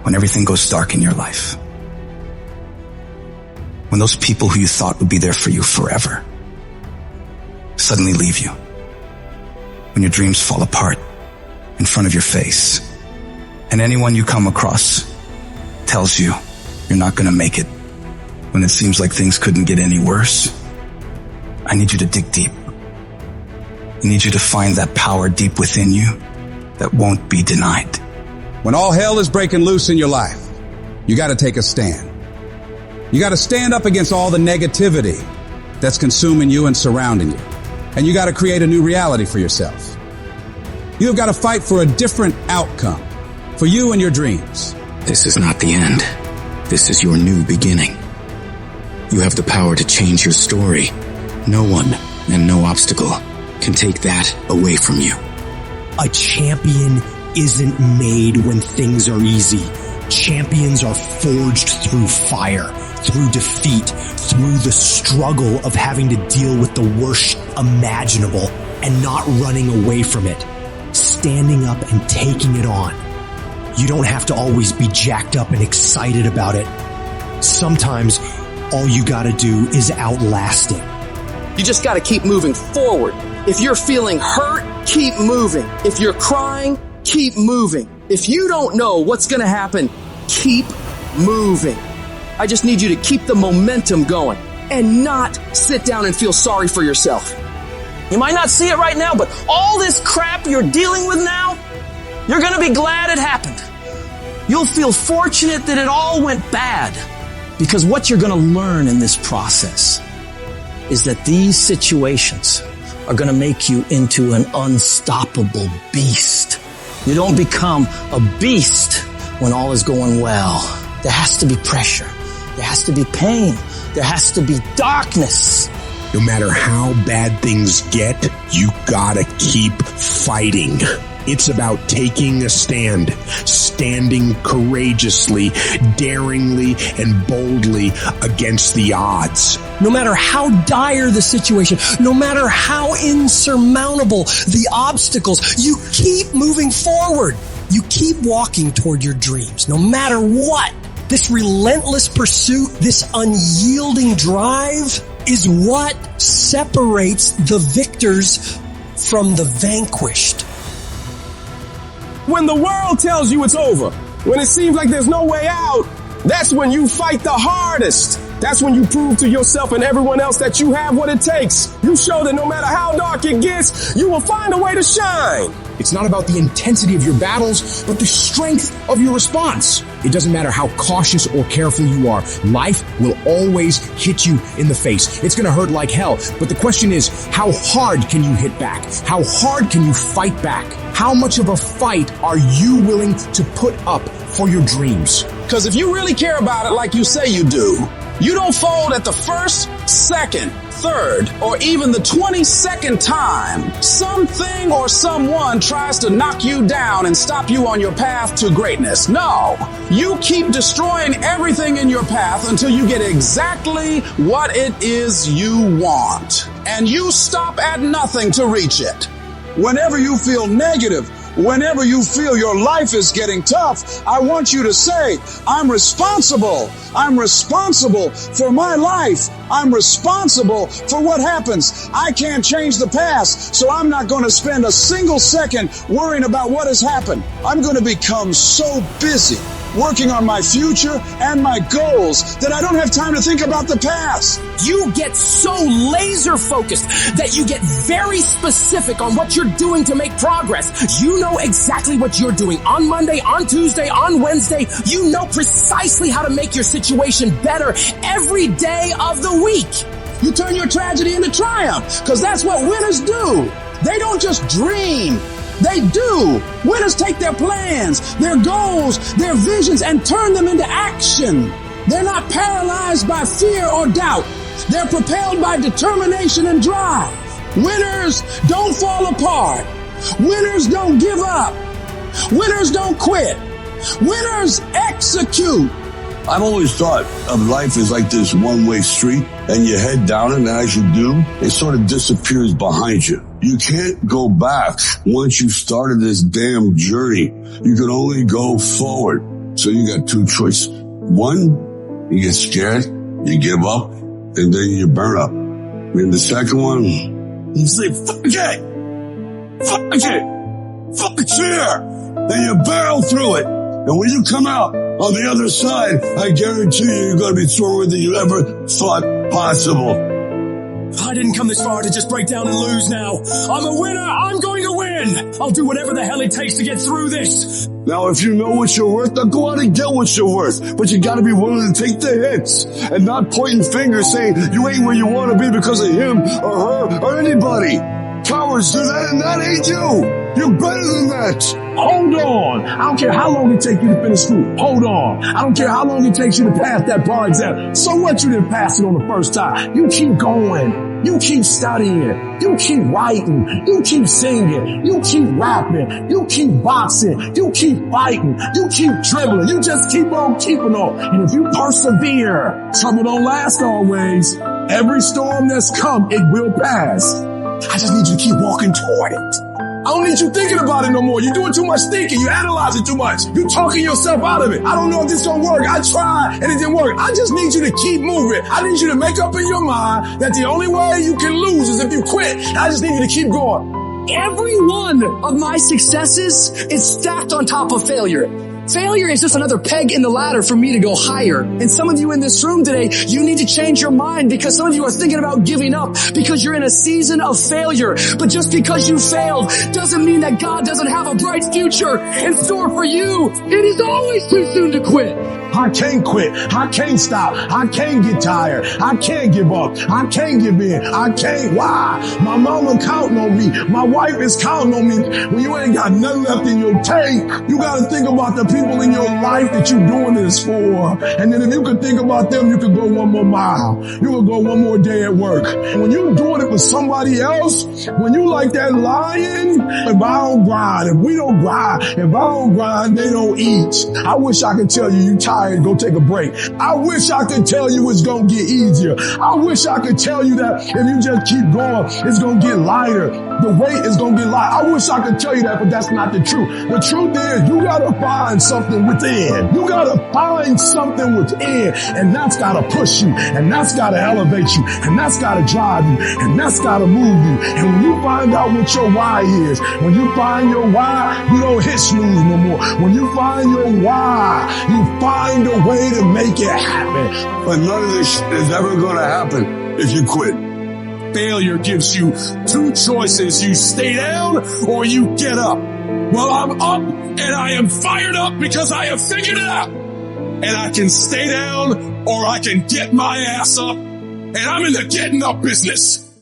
when everything goes dark in your life. When those people who you thought would be there for you forever suddenly leave you. When your dreams fall apart in front of your face, and anyone you come across tells you you're not going to make it when it seems like things couldn't get any worse, I need you to dig deep. I need you to find that power deep within you that won't be denied. When all hell is breaking loose in your life, you got to take a stand. You got to stand up against all the negativity that's consuming you and surrounding you. And you got to create a new reality for yourself. You have got to fight for a different outcome for you and your dreams. This is not the end. This is your new beginning. You have the power to change your story. No one and no obstacle can take that away from you. A champion isn't made when things are easy. Champions are forged through fire, through defeat, through the struggle of having to deal with the worst imaginable and not running away from it, standing up and taking it on. You don't have to always be jacked up and excited about it. Sometimes all you gotta do is outlast it. You just gotta keep moving forward. If you're feeling hurt, keep moving. If you're crying, keep moving. If you don't know what's gonna happen, keep moving. I just need you to keep the momentum going and not sit down and feel sorry for yourself. You might not see it right now, but all this crap you're dealing with now, you're gonna be glad it happened. You'll feel fortunate that it all went bad, because what you're gonna learn in this process is that these situations are gonna make you into an unstoppable beast. You don't become a beast when all is going well. There has to be pressure. There has to be pain. There has to be darkness. No matter how bad things get, you gotta keep fighting. It's about taking a stand, standing courageously, daringly, and boldly against the odds. No matter how dire the situation, no matter how insurmountable the obstacles, you keep moving forward. You keep walking toward your dreams, no matter what. This relentless pursuit, this unyielding drive is what separates the victors from the vanquished. When the world tells you it's over, when it seems like there's no way out, that's when you fight the hardest. That's when you prove to yourself and everyone else that you have what it takes. You show that no matter how dark it gets, you will find a way to shine. It's not about the intensity of your battles, but the strength of your response. It doesn't matter how cautious or careful you are. Life will always hit you in the face. It's going to hurt like hell. But the question is, how hard can you hit back? How hard can you fight back? How much of a fight are you willing to put up for your dreams? Because if you really care about it like you say you do, you don't fold at the first, second, third, or even the 22nd time something or someone tries to knock you down and stop you on your path to greatness. No, you keep destroying everything in your path until you get exactly what it is you want. And you stop at nothing to reach it. Whenever you feel negative, whenever you feel your life is getting tough, I want you to say, I'm responsible. I'm responsible for my life. I'm responsible for what happens. I can't change the past, so I'm not going to spend a single second worrying about what has happened. I'm going to become so busy working on my future and my goals that I don't have time to think about the past. You get so laser focused that you get very specific on what you're doing to make progress. You know exactly what you're doing on Monday, on Tuesday, on Wednesday. You know precisely how to make your situation better every day of the week. You turn your tragedy into triumph, because that's what winners do. They don't just dream. They do. Winners take their plans, their goals, their visions, and turn them into action. They're not paralyzed by fear or doubt. They're propelled by determination and drive. Winners don't fall apart. Winners don't give up. Winners don't quit. Winners execute. I've always thought of life as like this one-way street, and you head down it, and as you do, it sort of disappears behind you. You can't go back once you've started this damn journey. You can only go forward. So you got two choices. One, you get scared, you give up, and then you burn up. And the second one, you say, fuck it, fuck here, and you barrel through it. And when you come out on the other side, I guarantee you're going to be stronger than you ever thought possible. I didn't come this far to just break down and lose now. I'm a winner. I'm going to win. I'll do whatever the hell it takes to get through this. Now, if you know what you're worth, then go out and get what you're worth. But you gotta be willing to take the hits and not pointing fingers saying you ain't where you want to be because of him or her or anybody. Cowards do that and that ain't you. You're better than that. Hold on. I don't care how long it takes you to finish school. Hold on. I don't care how long it takes you to pass that bar exam. So what, you didn't pass it on the first time? You keep going. You keep studying. You keep writing. You keep singing. You keep rapping. You keep boxing. You keep fighting. You keep dribbling. You just keep on keeping on. And if you persevere, trouble don't last always. Every storm that's come, it will pass. I just need you to keep walking toward it. I don't need you thinking about it no more. You're doing too much thinking. You analyzing too much. You're talking yourself out of it. I don't know if this gonna work. I tried and it didn't work. I just need you to keep moving. I need you to make up in your mind that the only way you can lose is if you quit. I just need you to keep going. Every one of my successes is stacked on top of failure. Failure is just another peg in the ladder for me to go higher. And some of you in this room today, you need to change your mind because some of you are thinking about giving up because you're in a season of failure. But just because you failed doesn't mean that God doesn't have a bright future in store for you. It is always too soon to quit. I can't quit. I can't stop. I can't get tired. I can't give up. I can't give in. I can't. Why? My mama counting on me. My wife is counting on me. When you ain't got nothing left in your tank, you got to think about the people in your life that you're doing this for. And then if you could think about them, you could go one more mile. You could go one more day at work. And when you're doing it for somebody else, when you like that lion, if I don't grind, if we don't grind, if I don't grind, they don't eat. I wish I could tell you tired. Go take a break. I wish I could tell you it's gonna get easier. I wish I could tell you that if you just keep going, it's gonna get lighter. The weight is gonna get light. I wish I could tell you that, but that's not the truth. The truth is you gotta find something within. You gotta find something within, and that's gotta push you, and that's gotta elevate you, and that's gotta drive you, and that's gotta move you. And when you find out what your why is, when you find your why, you don't hit snooze no more. When you find your why, you find a way to make it happen. But none of this shit is ever gonna happen if you quit. Failure gives you two choices. You stay down or you get up. Well, I'm up and I am fired up because I have figured it out. And I can stay down or I can get my ass up. And I'm in the getting up business.